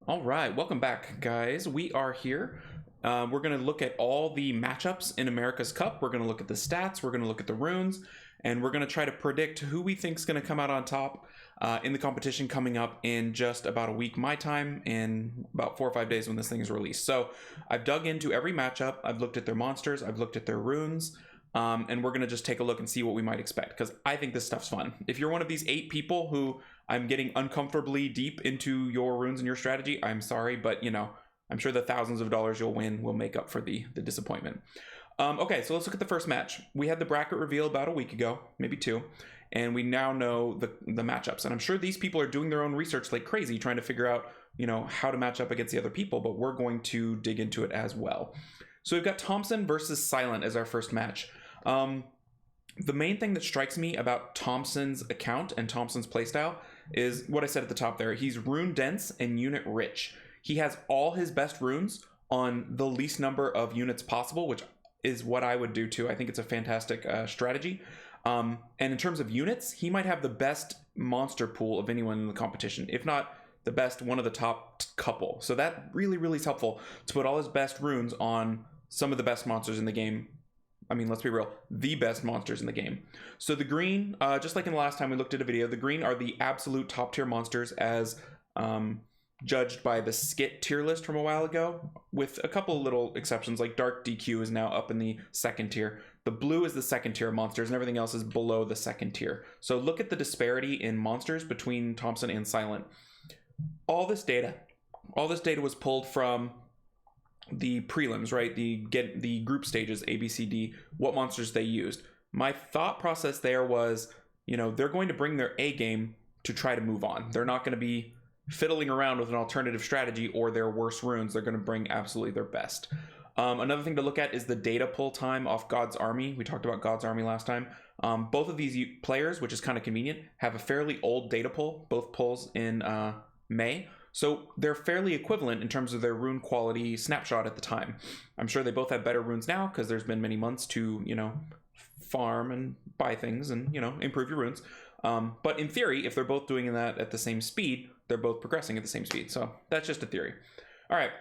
All right, welcome back, guys. We are here. We're going to look at all the matchups in America's Cup. We're going to look at the stats. We're going to look at the runes, and we're going to try to predict who we think is going to come out on top in the competition coming up in just about a week my time, in about 4 or 5 days when this thing is released. So I've dug into every matchup. I've looked at their monsters. I've looked at their runes. And we're going to just take a look and see what we might expect, because I think this stuff's fun. If you're one of these 8 people who I'm getting uncomfortably deep into your runes and your strategy, I'm sorry, but you know, I'm sure the thousands of dollars you'll win will make up for the disappointment. Okay, so let's look at the first match. We had the bracket reveal about a week ago, maybe 2, and we now know the matchups. And I'm sure these people are doing their own research like crazy, trying to figure out, you know, how to match up against the other people, but we're going to dig into it as well. So we've got Thompson versus Silent as our first match. The main thing that strikes me about Thompson's account and Thompson's playstyle is what I said at the top there. He's rune dense and unit rich. He has all his best runes on the least number of units possible, which is what I would do too. I think it's a fantastic strategy. And in terms of units, he might have the best monster pool of anyone in the competition, if not the best, one of the top couple. So that really is helpful to put all his best runes on some of the best monsters in the game. I mean, let's be real, the best monsters in the game. So the green, just like in the last time we looked at a video, the green are the absolute top tier monsters as judged by the skit tier list from a while ago, with a couple little exceptions, like Dark DQ is now up in the 2nd tier. The blue is the 2nd tier monsters and everything else is below the 2nd tier. So look at the disparity in monsters between Thompson and Silent. All this data was pulled from the prelims, right? The group stages, A, B, C, D, what monsters they used. My thought process there was, you know, they're going to bring their A game to try to move on. They're not going to be fiddling around with an alternative strategy or their worst runes. They're going to bring absolutely their best. Another thing to look at is the data pull time off GodsArmy. We talked about GodsArmy last time. Both of these players, which is kind of convenient, have a fairly old data pull, both pulls in May. So they're fairly equivalent in terms of their rune quality snapshot at the time. I'm sure they both have better runes now because there's been many months to, you know, farm and buy things and, you know, improve your runes. But in theory, if they're both doing that at the same speed, they're both progressing at the same speed. So that's just a theory. All right.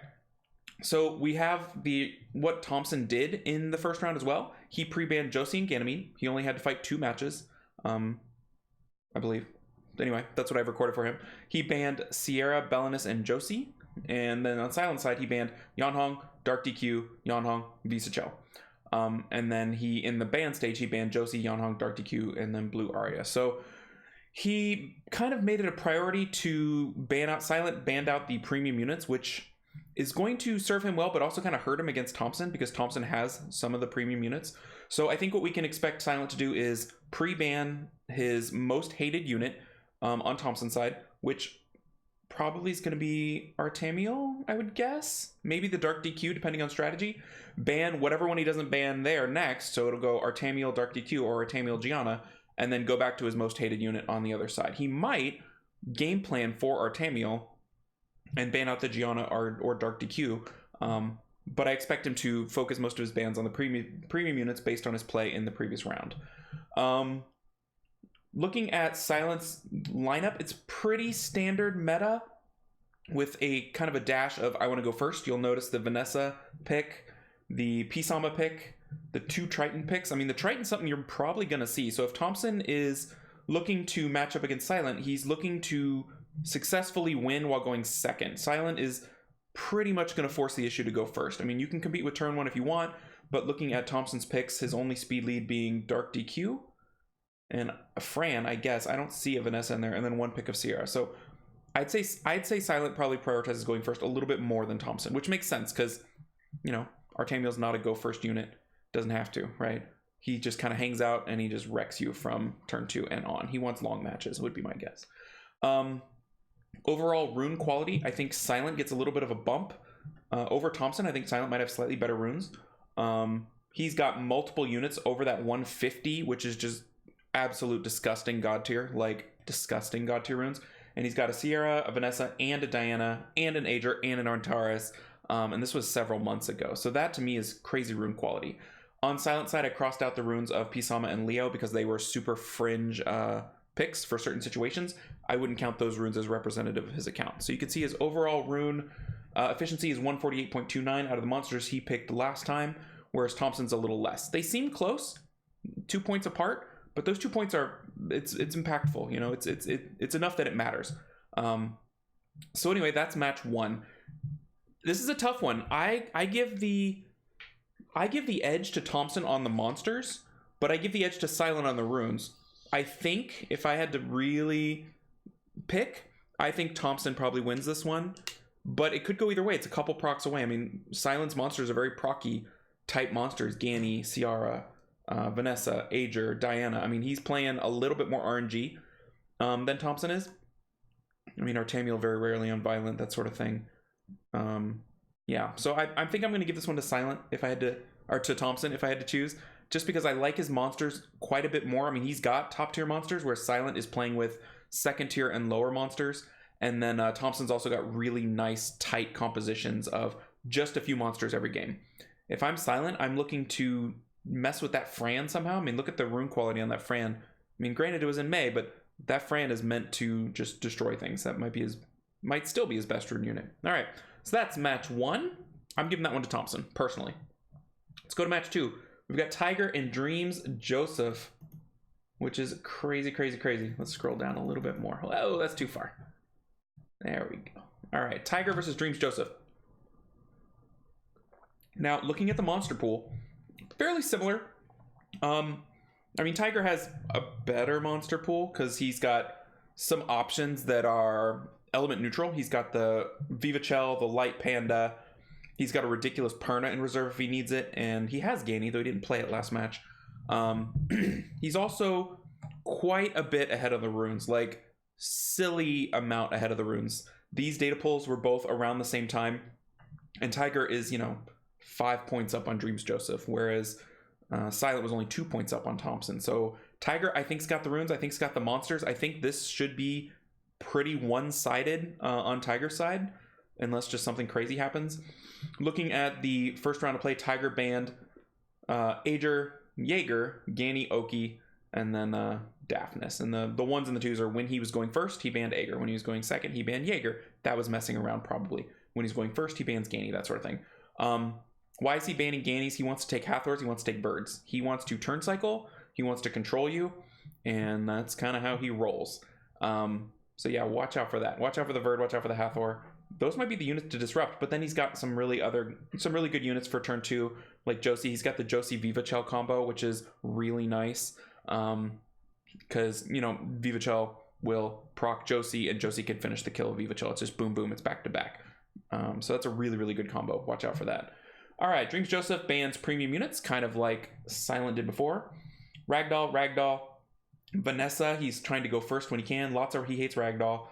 So we have what Thompson did in the first round as well. He pre-banned Josie and Ganymede. He only had to fight 2 matches, I believe. Anyway, that's what I've recorded for him. He banned Sierra, Belinus, and Josie. And then on Silent side, he banned Yanhong, Dark DQ, Yanhong, Visa Cho. And then in the ban stage, he banned Josie, Yanhong, Dark DQ, and then Blue Arya. So he kind of made it a priority to ban out Silent, banned out the premium units, which is going to serve him well, but also kind of hurt him against Thompson because Thompson has some of the premium units. So I think what we can expect Silent to do is pre-ban his most hated unit, on Thompson's side, which probably is going to be Artemiel, I would guess. Maybe the Dark DQ, depending on strategy. Ban whatever one he doesn't ban there next, so it'll go Artemiel, Dark DQ, or Artemiel, Gianna, and then go back to his most hated unit on the other side. He might game plan for Artemiel and ban out the Gianna or Dark DQ, but I expect him to focus most of his bans on the premium units based on his play in the previous round. Looking at Silent's lineup, it's pretty standard meta with a kind of a dash of I want to go first. You'll notice the Vanessa pick, the Pisama pick, the 2 Triton picks. I mean, the Triton's something you're probably going to see. So if Thompson is looking to match up against Silent, he's looking to successfully win while going second. Silent is pretty much going to force the issue to go first. I mean, you can compete with turn 1 if you want, but looking at Thompson's picks, his only speed lead being Dark DQ and a Fran, I guess. I don't see a Vanessa in there, and then 1 pick of Sierra. So I'd say Silent probably prioritizes going first a little bit more than Thompson, which makes sense because, you know, Artemiel's not a go first unit. Doesn't have to, right? He just kind of hangs out and he just wrecks you from turn 2 and on. He wants long matches, would be my guess. Overall rune quality, I think Silent gets a little bit of a bump over Thompson. I think Silent might have slightly better runes. He's got multiple units over that 150, which is just absolute disgusting god tier, like disgusting god tier runes. And he's got a Sierra, a Vanessa, and a Diana, and an Ager, and an Antares. And this was several months ago. So that to me is crazy rune quality. On Silent side, I crossed out the runes of Pisama and Leo because they were super fringe picks for certain situations, I wouldn't count those runes as representative of his account. So you can see his overall rune efficiency is 148.29 out of the monsters he picked last time, whereas Thompson's a little less. They seem close, 2 points apart, but those 2 points are, it's impactful, you know, it's enough that it matters. So anyway, that's match 1. This is a tough one. I give the edge to Thompson on the monsters, but I give the edge to Silent on the runes. I think if I had to really pick, I think Thompson probably wins this one, but it could go either way. It's a couple procs away. I mean, Silent's monsters are very procy type monsters. Ganny, Ciara, Vanessa, Ager, Diana. I mean, he's playing a little bit more RNG than Thompson is. I mean, Artamiel very rarely on Violent, that sort of thing. Yeah, so I think I'm going to give this one to Silent if I had to, or to Thompson if I had to choose, just because I like his monsters quite a bit more. I mean, he's got top tier monsters, where Silent is playing with second tier and lower monsters. And then Thompson's also got really nice tight compositions of just a few monsters every game. If I'm Silent, I'm looking to mess with that Fran somehow. I mean, look at the rune quality on that Fran. I mean, granted it was in May, but that Fran is meant to just destroy things. That might still be his best rune unit. All right, so that's match 1. I'm giving that one to Thompson, personally. Let's go to match 2. We've got Tiger and Dreams Joseph, which is crazy, crazy, crazy. Let's scroll down a little bit more. Oh, that's too far. There we go. All right, Tiger versus Dreams Joseph. Now, looking at the monster pool, fairly similar. I mean, Tiger has a better monster pool because he's got some options that are element neutral. He's got the Vivachel, the Light Panda. He's got a ridiculous Perna in reserve if he needs it, and he has Ganny, though he didn't play it last match. He's also quite a bit ahead of the runes, like silly amount ahead of the runes. These data pulls were both around the same time, and Tiger is, you know, 5 points up on Dreams Joseph, whereas Silent was only 2 points up on Thompson. So Tiger, I think's got the runes. I think's got the monsters. I think this should be pretty one-sided on Tiger's side, unless just something crazy happens. Looking at the first round of play, Tiger banned Ager, Jaeger, Ganny, Oki, and then Daphnis. And the ones and the twos are when he was going first, he banned Ager. When he was going second, he banned Jaeger. That was messing around probably. When he's going first, he bans Ganny, that sort of thing. Why is he banning Gannies? He wants to take Hathors, he wants to take birds. He wants to turn cycle, he wants to control you, and that's kind of how he rolls. So yeah, watch out for that. Watch out for the Bird, watch out for the Hathor. Those might be the units to disrupt, but then he's got some really good units for turn 2, like Josie. He's got the Josie Vivachel combo, which is really nice. Because, you know, Vivachel will proc Josie, and Josie can finish the kill of Vivachel. It's just boom, boom, it's back to back. So that's a really, really good combo. Watch out for that. All right, Dreams Joseph bans premium units, kind of like Silent did before. Ragdoll. Vanessa, he's trying to go first when he can. Lotzer, he hates Ragdoll.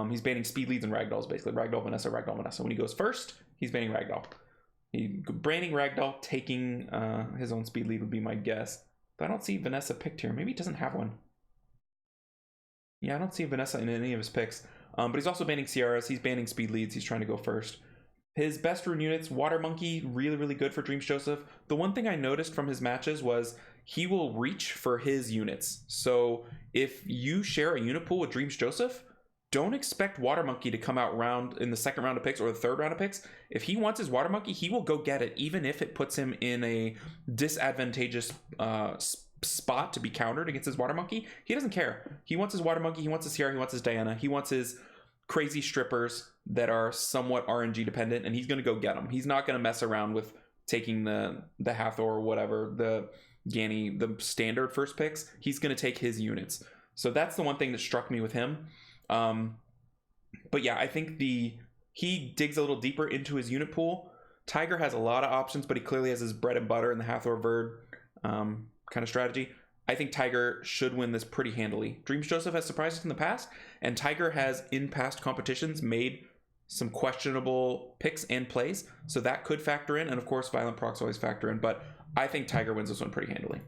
He's banning speed leads and Ragdolls, basically. Ragdoll, Vanessa. When he goes first, he's banning Ragdoll. Banning Ragdoll, taking his own speed lead would be my guess. But I don't see Vanessa picked here. Maybe he doesn't have one. Yeah, I don't see Vanessa in any of his picks. But he's also banning Ciaras. He's banning speed leads. He's trying to go first. His best rune units, Water Monkey, really, really good for Dreams Joseph. The one thing I noticed from his matches was he will reach for his units. So if you share a unit pool with Dreams Joseph, don't expect Water Monkey to come out round in the second round of picks or the third round of picks. If he wants his Water Monkey, he will go get it, even if it puts him in a disadvantageous spot to be countered against his Water Monkey. He doesn't care. He wants his Water Monkey, he wants his Ciara, he wants his Diana, he wants his crazy strippers that are somewhat RNG dependent, and he's going to go get them. He's not going to mess around with taking the Hathor or whatever, the Ganny, the standard first picks. He's going to take his units. So that's the one thing that struck me with him. But yeah, I think he digs a little deeper into his unit pool. Tiger has a lot of options, but he clearly has his bread and butter in the Hathor Bird kind of strategy. I think Tiger should win this pretty handily. Dreams Joseph has surprised us in the past, and Tiger has, in past competitions, made some questionable picks and plays, so that could factor in, and of course, Violent procs always factor in, but I think Tiger wins this one pretty handily.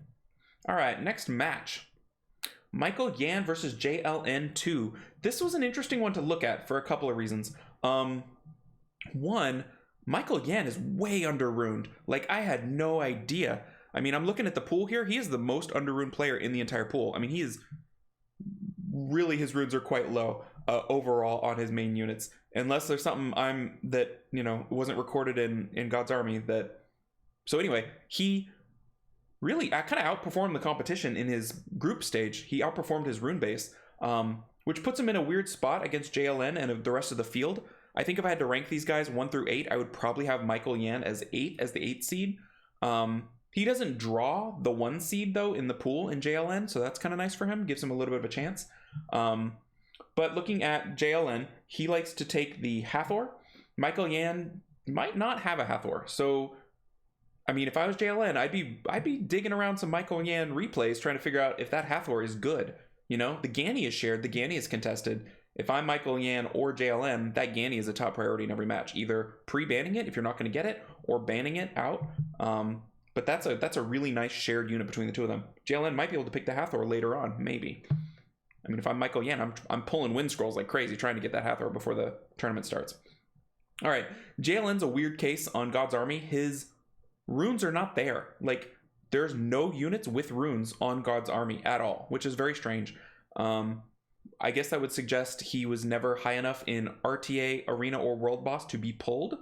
All right, next match. Michael Yan versus JLN2. This was an interesting one to look at for a couple of reasons. One, Michael Yan is way under-runed. Like, I had no idea. I mean, I'm looking at the pool here. He is the most under-runed player in the entire pool. I mean, he is really his runes are quite low overall on his main units, unless there's something that wasn't recorded in God's Army that. So anyway, he really kind of outperformed the competition in his group stage. He outperformed his rune base, which puts him in a weird spot against JLN and the rest of the field. I think if I had to rank these guys 1 through 8, I would probably have Michael Yan as the 8th seed. He doesn't draw the 1 seed though in the pool in JLN, so that's kind of nice for him. Gives him a little bit of a chance. But looking at JLN, he likes to take the Hathor. Michael Yan might not have a Hathor, so I mean, if I was JLN, I'd be digging around some Michael Yan replays trying to figure out if that Hathor is good. The Ganny is shared, the Ganny is contested. If I'm Michael Yan or JLM, that Ganny is a top priority in every match. Either pre-banning it if you're not going to get it, or banning it out. But that's a really nice shared unit between the two of them. JLN might be able to pick the Hathor later on, maybe. I mean, if I'm Michael Yan, I'm pulling wind scrolls like crazy trying to get that Hathor before the tournament starts. All right, JLN's a weird case on God's Army. His runes are not there. Like, there's no units with runes on God's Army at all, which is very strange. I guess that would suggest he was never high enough in RTA, Arena, or World Boss to be pulled,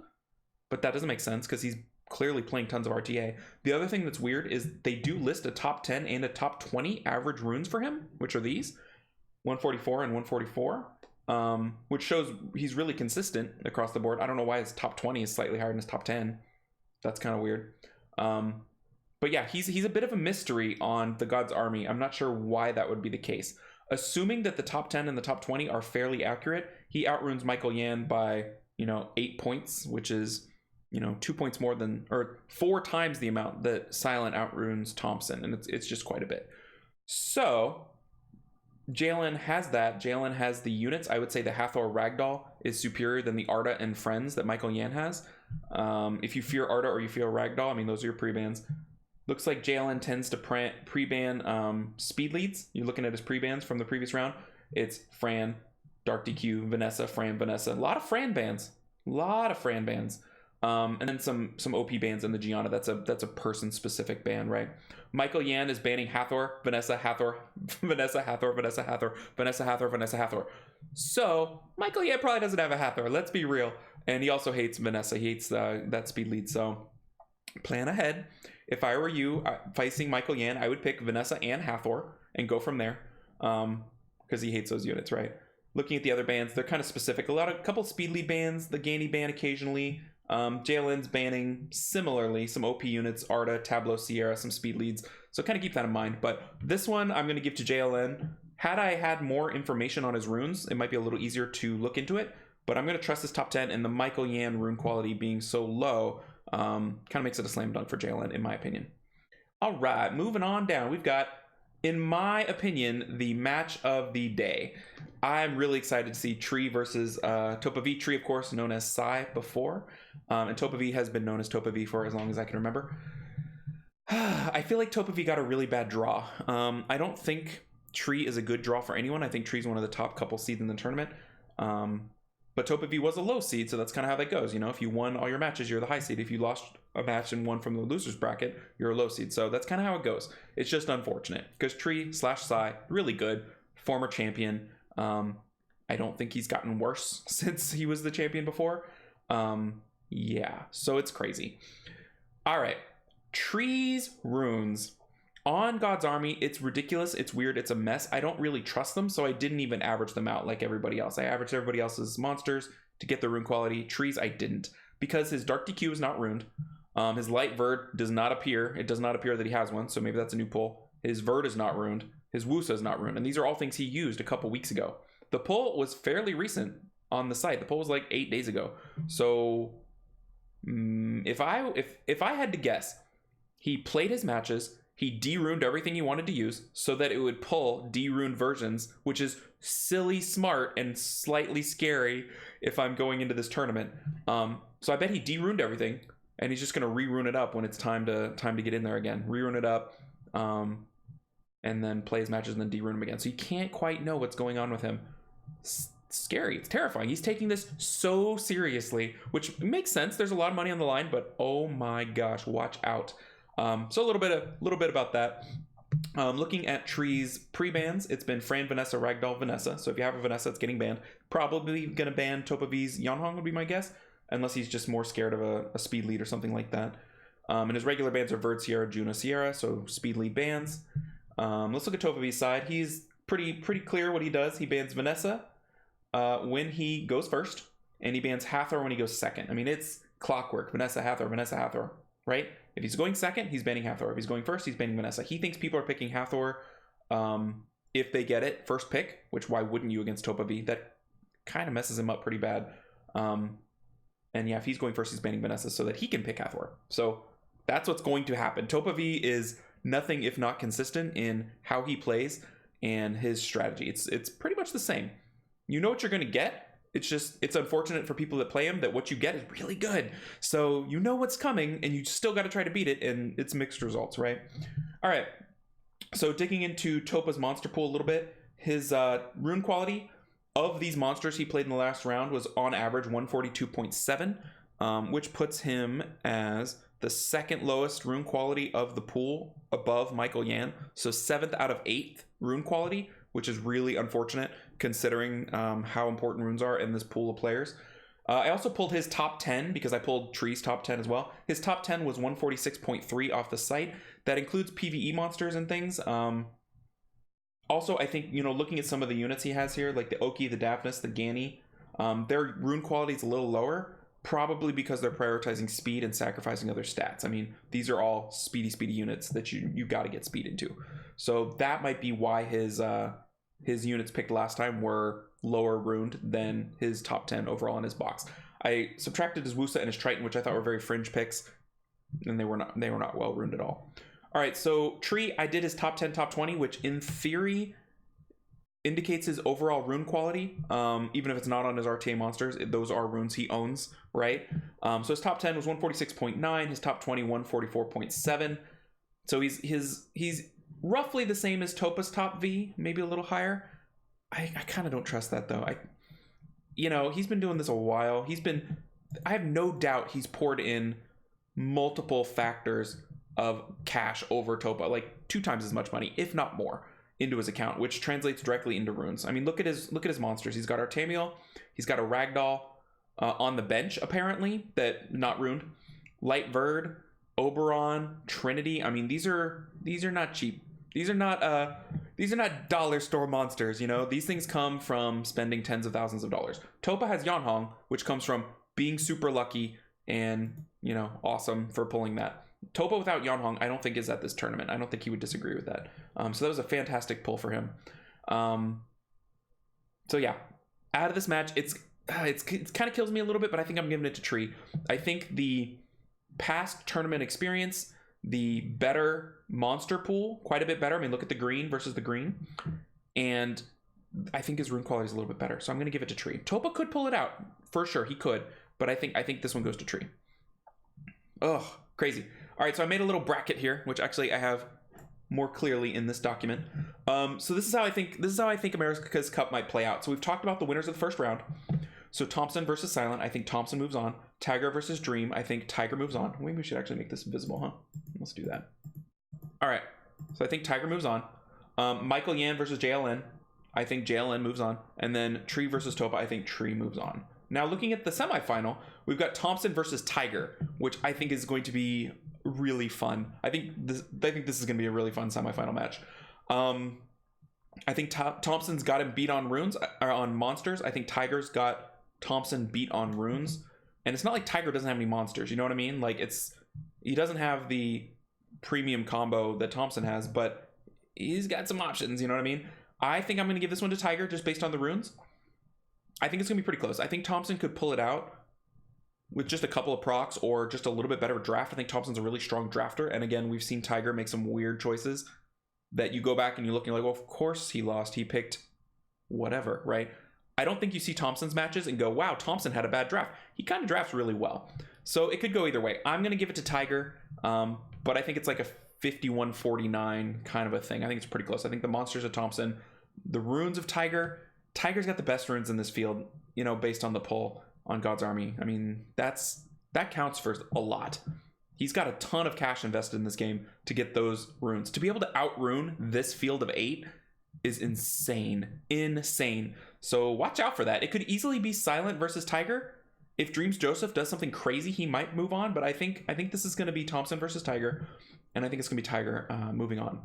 but that doesn't make sense because he's clearly playing tons of RTA. The other thing that's weird is they do list a top 10 and a top 20 average runes for him, which are these 144 and 144, which shows he's really consistent across the board. I don't know why his top 20 is slightly higher than his top 10. That's kind of weird. But yeah, he's a bit of a mystery on the God's Army. I'm not sure why that would be the case. Assuming that the top 10 and the top 20 are fairly accurate, he outrunes Michael Yan by 8 points, which is 2 points more than, or 4 times the amount that Silent outrunes Thompson, and it's just quite a bit. So JLN has that. JLN has the units. I would say the Hathor Ragdoll is superior than the Arda and Friends that Michael Yan has. If you fear Arda or you fear Ragdoll, I mean, those are your pre-bans. Looks like JLN tends to pre-ban speed leads. You're looking at his pre-bans from the previous round. It's Fran, Dark DQ, Vanessa, Fran, Vanessa. A lot of Fran bans. And then some OP bans in the Gianna. That's a person-specific ban, right? Michael Yan is banning Hathor, Vanessa, Hathor, Vanessa, Hathor, Vanessa, Hathor, Vanessa, Hathor, Vanessa, Hathor. So Michael Yan probably doesn't have a Hathor. Let's be real. And he also hates Vanessa. He hates that speed lead. So plan ahead. If I were you facing Michael Yan, I would pick Vanessa and Hathor and go from there, because he hates those units, right? Looking at the other bans, they're kind of specific. A couple speed lead bans, the Ganny ban occasionally. JLN's banning similarly some OP units, Arda, Tableau, Sierra, some speed leads. So kind of keep that in mind. But this one I'm going to give to JLN. Had I had more information on his runes, it might be a little easier to look into it. But I'm going to trust his top 10, and the Michael Yan rune quality being so low kind of makes it a slam dunk for JLN, in my opinion. All right, moving on down. We've got, in my opinion, the match of the day. I'm really excited to see Tree versus Topa V. Tree, of course, known as Psy before. And Topa V has been known as Topa V for as long as I can remember. I feel like Topa V got a really bad draw. I don't think Tree is a good draw for anyone. I think Tree's one of the top couple seeds in the tournament. But Topa V was a low seed, so that's kind of how that goes. If you won all your matches, you're the high seed. If you lost a match and won from the loser's bracket, you're a low seed. So that's kind of how it goes. It's just unfortunate because Tree/Psy, really good, former champion. I don't think he's gotten worse since he was the champion before. Yeah, so it's crazy. All right, Tree's runes. On God's Army, it's ridiculous, it's weird, it's a mess. I don't really trust them, so I didn't even average them out like everybody else. I averaged everybody else's monsters to get the rune quality. Trees, I didn't. Because his Dark DQ is not ruined. His Light Verd does not appear. It does not appear that he has one, so maybe that's a new pull. His Verd is not ruined. His Wusa is not ruined. And these are all things he used a couple weeks ago. The pull was fairly recent on the site. The pull was like 8 days ago. So if I had to guess, he played his matches, he de-runed everything he wanted to use so that it would pull de-runed versions, which is silly smart and slightly scary if I'm going into this tournament. So I bet he de-runed everything, and he's just going to re-rune it up when it's time to get in there again. Re-rune it up, and then play his matches and then de-rune them again. So you can't quite know what's going on with him. It's scary. It's terrifying. He's taking this so seriously, which makes sense. There's a lot of money on the line, but oh my gosh, watch out. So a little bit about that. Looking at Tree's pre-bans, it's been Fran, Vanessa, Ragdoll, Vanessa. So if you have a Vanessa that's getting banned, probably going to ban Topa V's Yanhong would be my guess. Unless he's just more scared of a speed lead or something like that. And his regular bans are Verd, Sierra, Juno, Sierra. So speed lead bans. Let's look at Topa V's side. He's pretty clear what he does. He bans Vanessa when he goes first. And he bans Hathor when he goes second. I mean, it's clockwork. Vanessa, Hathor, right? If he's going second, he's banning Hathor. If he's going first, he's banning Vanessa. He thinks people are picking Hathor if they get it first pick, which why wouldn't you against Topa V? That kind of messes him up pretty bad. And yeah, if he's going first, he's banning Vanessa so that he can pick Hathor. So that's what's going to happen. Topa V is nothing if not consistent in how he plays and his strategy. It's pretty much the same. You know what you're going to get. It's unfortunate for people that play him that what you get is really good. So you know what's coming and you still got to try to beat it, and it's mixed results, right? All right. So digging into Topa's monster pool a little bit, his rune quality of these monsters he played in the last round was on average 142.7, which puts him as the second lowest rune quality of the pool above Michael Yan. So 7th out of 8th rune quality, which is really unfortunate considering how important runes are in this pool of players. I also pulled his top 10 because I pulled Tree's top 10 as well. His top 10 was 146.3 off the site. That includes PvE monsters and things. Also, I think, looking at some of the units he has here, like the Oki, the Daphnis, the Gani, their rune quality is a little lower, probably because they're prioritizing speed and sacrificing other stats. I mean, these are all speedy units that you got to get speed into. So that might be why his units picked last time were lower runed than his top 10 overall in his box. I subtracted his Wusa and his Triton, which I thought were very fringe picks, and they were not well runed at all. All right, so Tree, I did his top 10, top 20, which in theory indicates his overall rune quality, even if it's not on his RTA monsters. Those are runes he owns, right? So his top 10 was 146.9, his top 20 144.7. So he's roughly the same as Topa's top V, maybe a little higher. I kind of don't trust that though. He's been doing this a while. I have no doubt he's poured in multiple factors of cash over Topa, like 2 times as much money, if not more, into his account, which translates directly into runes. I mean, look at his monsters. He's got Artamiel, he's got a Ragdoll on the bench apparently that not runed, Light Verd, Oberon, Trinity. I mean, these are not cheap. These are not dollar store monsters. These things come from spending tens of thousands of dollars. Topa has Yanhong, which comes from being super lucky and awesome for pulling that. Topa without Yanhong, I don't think is at this tournament. I don't think he would disagree with that. So that was a fantastic pull for him. So yeah, out of this match, it's kind of kills me a little bit, but I think I'm giving it to Tree. I think the past tournament experience, the better monster pool, quite a bit better. I mean, look at the green versus the green, and I think his rune quality is a little bit better. So I'm going to give it to Tree. Topa could pull it out for sure. He could, but I think this one goes to Tree. Ugh, crazy. All right, so I made a little bracket here, which actually I have more clearly in this document. So this is how I think America's Cup might play out. So we've talked about the winners of the first round. So Thompson versus Silent, I think Thompson moves on. Tiger versus Dream, I think Tiger moves on. Maybe we should actually make this invisible, huh? Let's do that. All right, so I think Tiger moves on. Michael Yan versus JLN, I think JLN moves on. And then Tree versus Topa, I think Tree moves on. Now looking at the semifinal, we've got Thompson versus Tiger, which I think is going to be really fun. I think this is going to be a really fun semifinal match. I think Thompson's got him beat on runes, or on monsters. I think Tiger's got Thompson beat on runes. And it's not like Tiger doesn't have any monsters, you know what I mean? Like he doesn't have the premium combo that Thompson has, but he's got some options, you know what I mean? I think I'm going to give this one to Tiger just based on the runes. I think it's going to be pretty close. I think Thompson could pull it out with just a couple of procs or just a little bit better draft. I think Thompson's a really strong drafter. And again, we've seen Tiger make some weird choices that you go back and you look and you're like, well, of course he lost. He picked whatever, right? I don't think you see Thompson's matches and go, wow, Thompson had a bad draft. He kind of drafts really well. So it could go either way. I'm going to give it to Tiger, but I think it's like a 51-49 kind of a thing. I think it's pretty close. I think the monsters of Thompson, the runes of Tiger's got the best runes in this field, based on the poll on GodsArmy. I mean, that counts for a lot. He's got a ton of cash invested in this game to get those runes. To be able to out-rune this field of 8 is insane. Insane. So watch out for that. It could easily be Silent versus Tiger. If Dreams Joseph does something crazy, he might move on, but I think this is going to be Thompson versus Tiger, and I think it's going to be Tiger moving on.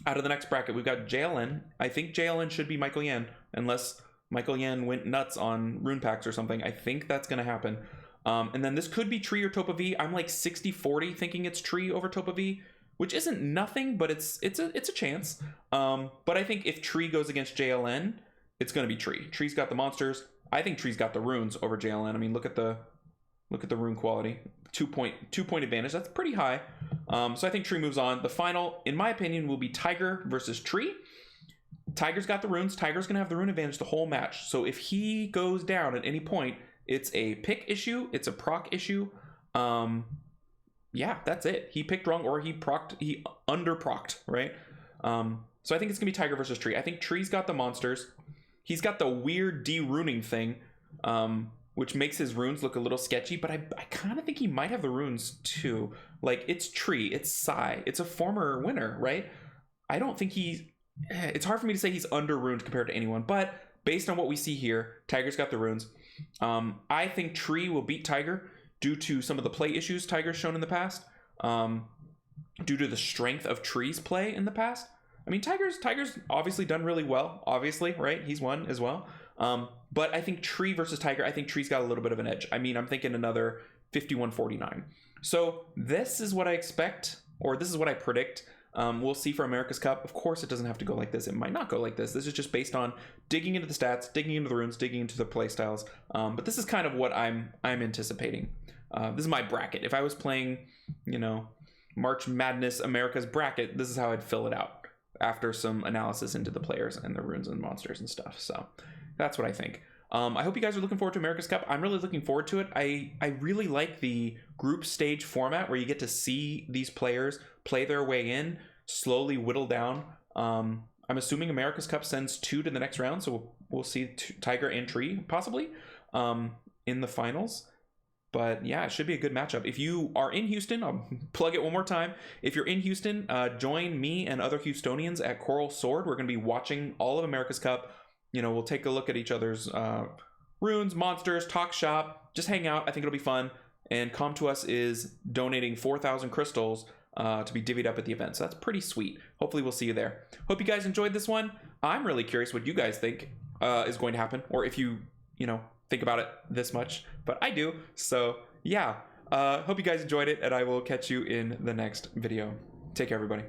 Out of the next bracket, we've got JLN. I think JLN should be Michael Yan, unless Michael Yan went nuts on rune packs or something. I think that's going to happen. And then this could be Tree or Topa V. I'm like 60-40 thinking it's Tree over Topa V, which isn't nothing, but it's a chance. But I think if Tree goes against JLN, it's going to be Tree. Tree's got the monsters. I think Tree's got the runes over JLN. I mean, look at the rune quality. 2-point advantage. That's pretty high. So I think Tree moves on. The final, in my opinion, will be Tiger versus Tree. Tiger's got the runes. Tiger's going to have the rune advantage the whole match. So if he goes down at any point, it's a pick issue. It's a proc issue. Yeah, that's it. He picked wrong, or he under-procced, right? So I think it's going to be Tiger versus Tree. I think Tree's got the monsters. He's got the weird de-runing thing, which makes his runes look a little sketchy, but I kind of think he might have the runes too. Like, it's Tree, it's Psy, it's a former winner, right? I don't think it's hard for me to say he's under-runed compared to anyone, but based on what we see here, Tiger's got the runes. I think Tree will beat Tiger due to some of the play issues Tiger's shown in the past, due to the strength of Tree's play in the past. I mean, Tiger's obviously done really well, obviously, right? He's won as well. But I think Tree versus Tiger, I think Tree's got a little bit of an edge. I mean, I'm thinking another 51-49. So this is what I expect, or this is what I predict. We'll see for America's Cup. Of course, it doesn't have to go like this. It might not go like this. This is just based on digging into the stats, digging into the runes, digging into the play styles. But this is kind of what I'm anticipating. This is my bracket. If I was playing, March Madness America's bracket, this is how I'd fill it out after some analysis into the players and the runes and monsters and stuff. So that's what I think. I hope you guys are looking forward to America's Cup. I'm really looking forward to it. I really like the group stage format where you get to see these players play their way in, slowly whittle down. I'm assuming America's Cup sends 2 to the next round, so we'll see Tiger and Tree possibly in the finals. But yeah, it should be a good matchup. If you are in Houston, I'll plug it one more time. If you're in Houston, join me and other Houstonians at Coral Sword. We're going to be watching all of America's Cup. We'll take a look at each other's runes, monsters, talk shop, just hang out. I think it'll be fun. And Com to Us is donating 4,000 crystals to be divvied up at the event. So that's pretty sweet. Hopefully we'll see you there. Hope you guys enjoyed this one. I'm really curious what you guys think is going to happen, or if you think about it this much, but I do. So yeah, hope you guys enjoyed it, and I will catch you in the next video. Take care, everybody.